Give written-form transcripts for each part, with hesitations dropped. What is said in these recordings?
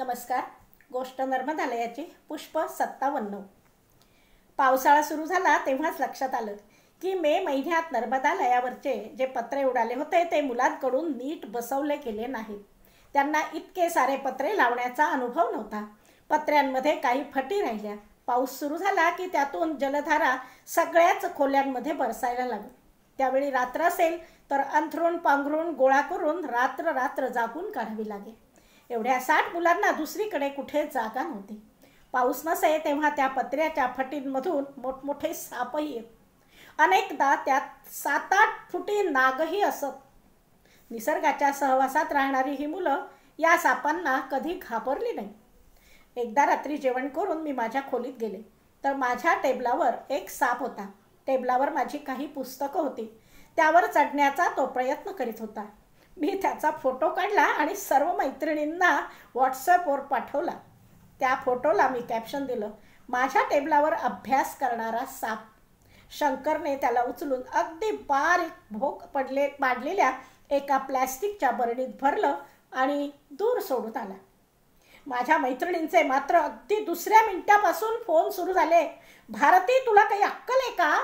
नमस्कार. गोष्ट नर्मदालयाची पुष्प 57. पावसाळा सुरू झाला तेव्हाच लक्षात आलं की मे महिन्यात नर्मदालयावरचे जे पत्रे उडाले होते ते मुलांकडून नीट बसवले गेले नाहीत. त्यांना इतके सारे पत्रे लावण्याचा अनुभव नव्हता. पत्र्यांमध्ये काही फटी राहिल्या. पाऊस सुरू झाला की त्यातून जलधारा सगळ्याच खोल्यांमध्ये बरसायला लागली. त्यावेळी रात्र असेल तर अंथरूण पांघरूण गोळा करून रात्र रात्र जागून काढावी लागे. एवढ्या 60 मुलांना दुसरीकडे कुठे जागा नव्हती. पाऊस नसे तेव्हा त्या पत्र्याच्या फटींमधून मोठमोठे सापही येत. अनेकदा त्यात 7-8 फुटी नागही असत. निसर्गाच्या सहवासात राहणारी ही मुलं या सापांना कधी घाबरली नाही. एकदा रात्री जेवण करून मी माझ्या खोलीत गेले तर माझ्या टेबलावर एक साप होता. टेबलावर माझी काही पुस्तकं होती. त्यावर चढण्याचा तो प्रयत्न करीत होता. मी त्याचा फोटो काढला आणि सर्व मैत्रिणींना व्हॉट्सअपवर पाठवला. त्या फोटोला मी कॅप्शन दिलं, माझ्या टेबलावर अभ्यास करणारा साप. शंकरने त्याला उचलून अगदी बारीक भोक पाडलेल्या एका प्लॅस्टिकच्या बरणीत भरलं आणि दूर सोडून आला. माझ्या मैत्रिणींचे मात्र अगदी दुसऱ्या मिनिटापासून फोन सुरू झाले. भारती, तुला काही अक्कल आहे का?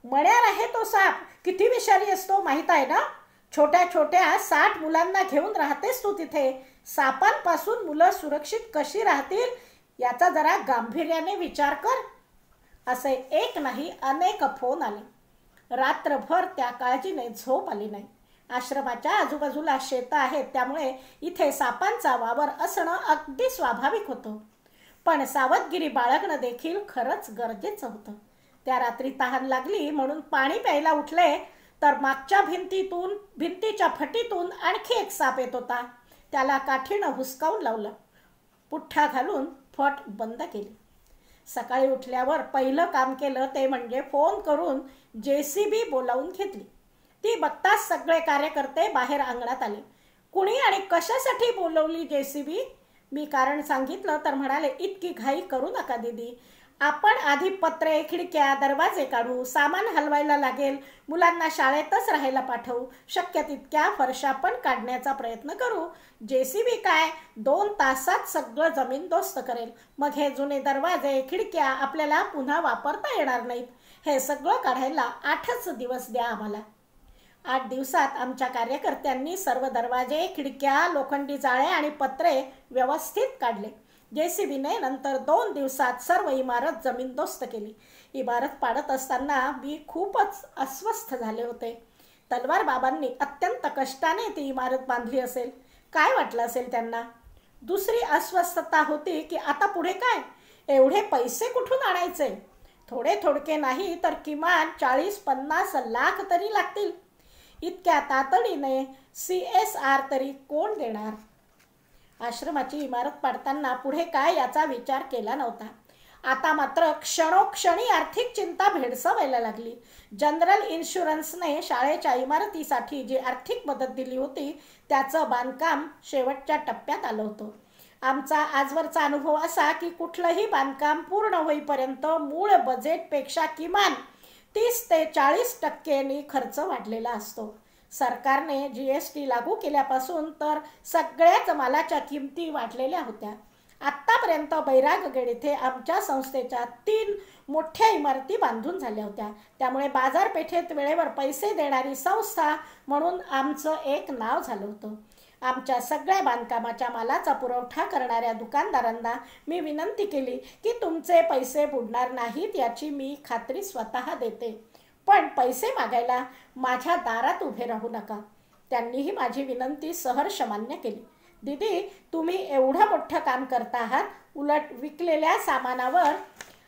मण्यार आहे तो साप. किती विषारी असतो माहीत आहे ना? छोट्या छोट्या 60 मुलांना घेऊन राहतेस तू तिथे. सापांपासून मुलं सुरक्षित कशी राहतील याचा जरा गांभीर्याने विचार कर. असे एक नाही अनेक फोन आले. रात्रभर त्या काळजीने झोप आली नाही. आश्रमाच्या आजूबाजूला शेतं आहेत त्यामुळे इथे सापांचा वावर असणं अगदी स्वाभाविक होतं. पण सावधगिरी बाळगणं देखील खरंच गरजेचं होतं. त्या रात्री तहान लागली म्हणून पाणी प्यायला उठले तर मागच्या भिंतीच्या फटीतून आणखी एक साप येत होता. त्याला काठीनं हुसकावून लावलं. पुठ्ठा घालून फट बंद केली. सकाळी उठल्यावर पहिलं काम केलं ते म्हणजे फोन करून JCB बोलावून घेतली. ती बघताच सगळे कार्यकर्ते बाहेर अंगणात आले. कुणी आणि कशासाठी बोलवली JCB? मी कारण सांगितलं तर म्हणाले, इतकी घाई करू नका दीदी. आपण आधी पत्रे खिडक्या दरवाजे काढू. सामान हलवायला लागेल. मुलांना शाळेतच राहायला पाठवू. शक्य तितक्या फरशा पण काढण्याचा प्रयत्न करू. JCB काय 2 तासात सगळं जमीनदोस्त करेल. मग हे जुने दरवाजे खिडक्या आपल्याला पुन्हा वापरता येणार नाहीत. हे सगळं काढायला 8च दिवस द्या आम्हाला. 8 दिवसात आमच्या कार्यकर्त्यांनी सर्व दरवाजे खिडक्या लोखंडी जाळे आणि पत्रे व्यवस्थित काढले. JCBने नंतर 2 दिवसात सर्व इमारत जमीनदोस्त केली. इमारत पाडत असताना मी खूपच अस्वस्थ झाले होते. तलवार बाबांनी अत्यंत कष्टाने ती इमारत बांधली असेल. काय वाटलं असेल त्यांना? दुसरी अस्वस्थता होती की आता पुढे काय? एवढे पैसे कुठून आणायचे? थोडे थोडके नाही तर किमान 40-50 लाख तरी लागतील. इतक्या तातडीने CSR तरी कोण देणार? आश्रमाची इमारत पाडताना पुढे काय याचा विचार केला नव्हता. आता मात्र क्षणोक्षणी आर्थिक चिंता भेडसावायला लागली. जनरल इन्शुरन्सने शाळेच्या इमारतीसाठी जी आर्थिक मदत दिली होती त्याचं बांधकाम शेवटच्या टप्प्यात आलं होतं. आमचा आजवरचा अनुभव असा की कुठलंही बांधकाम पूर्ण होईपर्यंत मूळ बजेटपेक्षा किमान 30 ते 40% खर्च वाढलेला असतो. सरकारने GST लागू केल्यापासून तर सगळ्याच मालाच्या किमती वाढलेल्या होत्या. आत्तापर्यंत बैरागगड इथे आमच्या संस्थेच्या 3 मोठ्या इमारती बांधून झाल्या होत्या. त्यामुळे बाजारपेठेत वेळेवर पैसे देणारी संस्था म्हणून आमचं एक नाव झालं होतं. आमच्या सगळ्या बांधकामाच्या मालाचा पुरवठा करणाऱ्या दुकानदारांना मी विनंती केली की तुमचे पैसे बुडणार नाहीत याची मी खात्री स्वतः देते. पण पैसे मागायला माझ्या दारात उभे राहू नका. त्यांनीही माझी विनंती सहर्ष मान्य केली. दीदी, तुम्ही एवढं मोठं काम करता आहात. उलट विकलेल्या सामानावर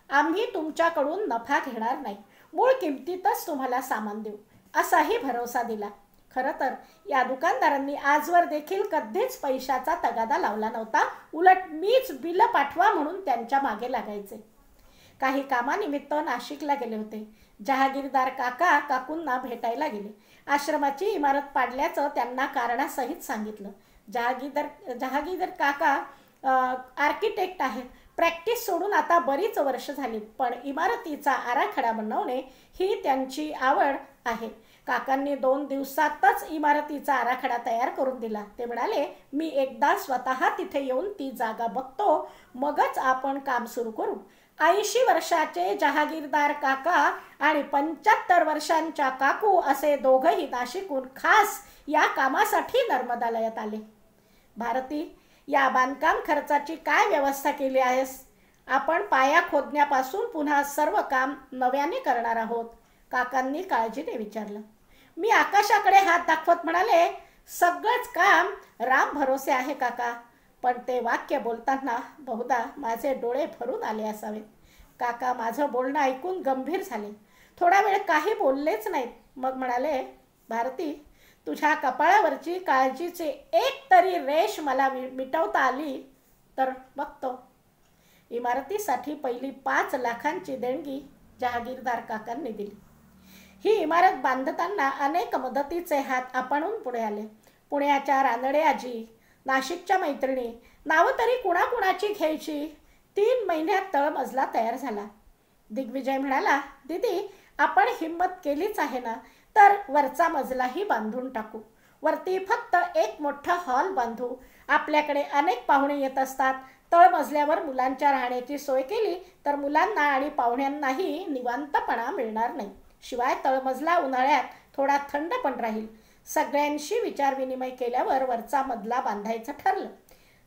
आम्ही तुमच्याकडून नफा घेणार नाही. मूळ किमतीतच तुम्हाला सामान देऊ असाही भरोसा दिला. खरं तर या दुकानदारांनी आजवर देखील कधीच पैशाचा तगादा लावला नव्हता. उलट मीच बिलं पाठवा म्हणून त्यांच्या मागे लागायचे. काही कामानिमित्त नाशिकला गेले होते. जहागीरदार काकांना भेटायला गेले. आश्रमाची इमारत पाडल्याचं त्यांना कारणासहित सांगितलं. जहागीरदार काका आर्किटेक्ट आहेत. प्रॅक्टिस सोडून आता बरीच वर्ष झाली. पण इमारतीचा आराखडा बनवणे ही त्यांची आवड आहे. काकांनी 2 दिवसातच इमारतीचा आराखडा तयार करून दिला. ते म्हणाले, मी एकदा स्वतः तिथे येऊन ती जागा बघतो, मगच आपण काम सुरू करू. 80 वर्षाचे जहागीरदार काका आणि 75 वर्षांच्या काकू असे दोघंही नाशिकहून खास या कामासाठी नर्मदालयात आले. भारती, या बांधकाम खर्चाची काय व्यवस्था केली आहेस? आपण पाया खोदण्यापासून पुन्हा सर्व काम नव्याने करणार आहोत, काकांनी काळजीने विचारलं. मी आकाशाकडे हात दाखवत म्हणाले, सगळंच काम राम भरोसे आहे काका. पण ते वाक्य बोलताना बहुधा माझे डोळे भरून आले असावेत. काका माझं बोलणं ऐकून गंभीर झाले. थोडा वेळ काही बोललेच नाहीत. मग म्हणाले, भारती, तुझ्या कपाळावरची काळजीची एक तरी रेष मला मिटवता आली तर बघतो. इमारतीसाठी पहिली 5 लाखांची देणगी जहागीरदार काकांनी दिली. ही इमारत बांधताना अनेक मदतीचे हात आपणहून पुढे आले. पुण्याच्या रानडे आजी, नाशिकच्या मैत्रिणी, नावं तरी कुणाकुणाची घ्यायची. 3 महिन्यात तळमजला तयार झाला. दिग्विजय म्हणाला, दीदी, आपण हिंमत केलीच आहे ना, तर वरचा मजलाही बांधून टाकू. वरती फक्त एक मोठा हॉल बांधू. आपल्याकडे अनेक पाहुणे येत असतात. तळमजल्यावर मुलांच्या राहण्याची सोय केली तर मुलांना आणि पाहुण्यांनाही निवांतपणा मिळणार नाही. शिवाय तळमजला उन्हाळ्यात थोडा थंड पण राहील. सगळ्यांशी विचारविनिमय केल्यावर वरचा मजला बांधायचं ठरलं.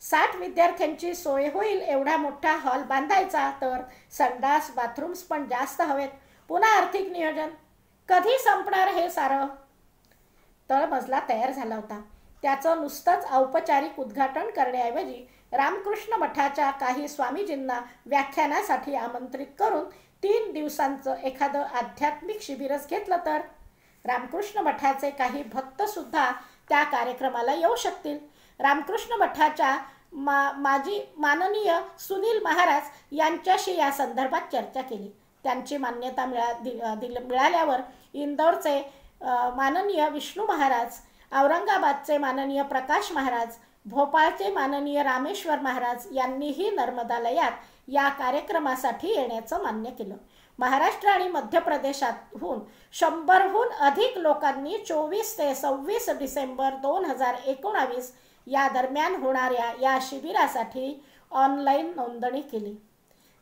60 विद्यार्थ्यांची सोय होईल एवढा मोठा हॉल बांधायचा, तर संडास बाथरूम्स पण जास्त हवेत. पुन्हा आर्थिक नियोजन. कधी संपणार हे सारं? तळमजला तयार झाला होता. त्याचं नुसतंच औपचारिक उद्घाटन करण्याऐवजी रामकृष्ण मठाच्या काही स्वामीजींना व्याख्यानासाठी आमंत्रित करून 3 दिवसांचं एखादं आध्यात्मिक शिबिरच घेतलं तर रामकृष्ण मठाचे काही भक्तसुद्धा त्या कार्यक्रमाला येऊ शकतील. रामकृष्ण मठाच्या माजी माननीय सुनील महाराज यांच्याशी या संदर्भात चर्चा केली. त्यांची मान्यता मिळाल्यावर इंदौरचे माननीय विष्णू महाराज, औरंगाबादचे माननीय प्रकाश महाराज, भोपाळचे माननीय रामेश्वर महाराज यांनीही नर्मदालयात या कार्यक्रमासाठी येण्याचं मान्य केलं. महाराष्ट्र आणि मध्य प्रदेशातून 100हून अधिक लोकांनी 24 ते 26 डिसेंबर 2019 या दरम्यान होणाऱ्या या शिबिरासाठी ऑनलाईन नोंदणी केली.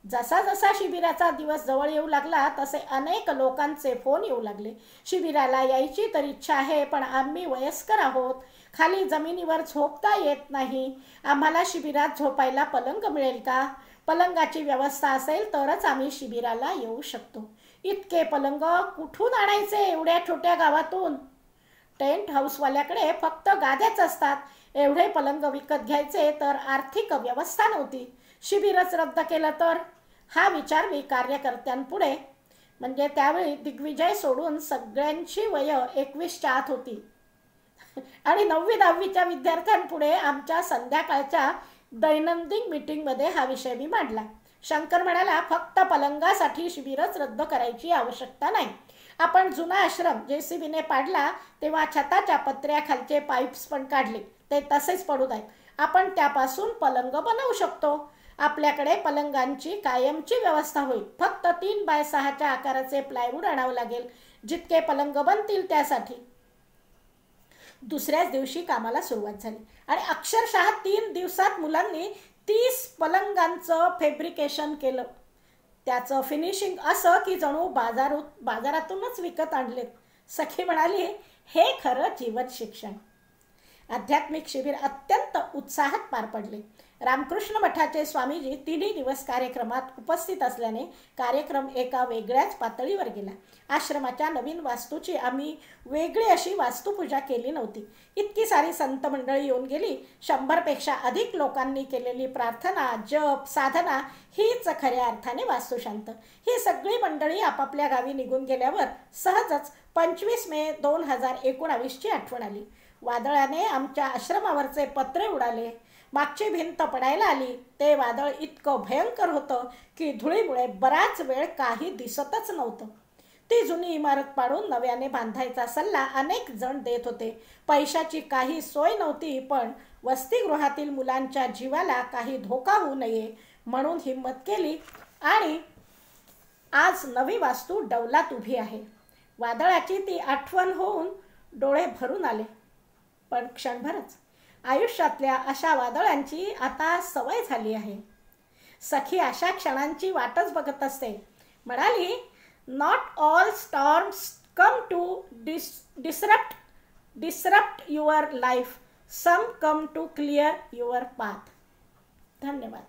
जसा जसा शिबिराचा दिवस जवळ येऊ लागला तसे अनेक लोकांचे फोन येऊ लागले. शिबिराला यायची तर इच्छा आहे, पण आम्ही वयस्कर आहोत, खाली जमिनीवर झोपता येत नाही. आम्हाला शिबिरात झोपायला पलंग मिळेल का? पलंगाची व्यवस्था असेल तरच आम्ही शिबिराला येऊ शकतो. इतके पलंग कुठून आणायचे एवढ्या छोट्या गावातून? टेंट हाऊसवाल्याकडे फक्त गाद्याच असतात. एवढे पलंग विकत घ्यायचे तर आर्थिक व्यवस्था नव्हती. शिबिरच रद्द केलं तर? हा विचार मी कार्यकर्त्यांपुढे, म्हणजे त्यावेळी दिग्विजय सोडून सगळ्यांची वय 21च्या आत होती, आणि 9वी-10वीच्या विद्यार्थ्यांपुढे आमच्या संध्याकाळच्या दैनंदिन मीटिंगमध्ये हा विषय मी मांडला. शंकर म्हणाला, फक्त पलंगासाठी शिबिरच रद्द करायची आवश्यकता नाही. आपण जुना आश्रम JCBने पाडला तेव्हा छताच्या पत्र्याखालचे पाईप्स पण काढले, ते तसेच पडू आहेत. आपण त्यापासून पलंग बनवू शकतो. आपल्याकडे पलंगांची कायमची व्यवस्था होईल. फक्त 3x6च्या आकाराचे प्लायवूड आणावं लागेल. जितके पलंग बनतील त्यासाठी. दुसऱ्याच दिवशी कामाला सुरुवात झाली आणि अक्षरशः 3 दिवसात मुलांनी 30 पलंगांचं फॅब्रिकेशन केलं. त्याचं फिनिशिंग असं की जणू बाजारातूनच विकत आणलेत. सखी म्हणाली, हे खरं जीवन शिक्षण. आध्यात्मिक शिबिर अत्यंत उत्साहात पार पडले. रामकृष्ण मठाचे स्वामीजी 3 दिवस कार्यक्रमात उपस्थित असल्याने कार्यक्रम एका वेगळ्याच पातळीवर गेला. आश्रमाच्या नवीन वास्तूची आम्ही वेगळी अशी वास्तुपूजा केली नव्हती. इतकी सारी संत मंडळी येऊन गेली. 100पेक्षा अधिक लोकांनी केलेली प्रार्थना, जप, साधना हीच खऱ्या अर्थाने वास्तुशांत. ही सगळी मंडळी आपापल्या गावी निघून गेल्यावर सहजच 25 मे 2019ची आठवण आली. वादळाने आमच्या आश्रमावरचे पत्रे उडाले. मागची भिंत पडायला आली. ते वादळ इतकं भयंकर होतं की धुळीमुळे बराच वेळ काही दिसतच नव्हतं. ती जुनी इमारत पाडून नव्याने बांधायचा सल्ला अनेक जण देत होते. पैशाची काही सोय नव्हती, पण वसतिगृहातील मुलांच्या जीवाला काही धोका होऊ नये म्हणून हिंमत केली आणि आज नवी वास्तू डौलात उभी आहे. वादळाची ती आठवण होऊन डोळे भरून आले. पण क्षणभरच. आयुष्यातल्या अशा वादळांची आता सवय झाली आहे. सखी अशा क्षणांची वाटच बघत असते. म्हणाली, not all storms come to disrupt your life. Some come to clear your path. धन्यवाद.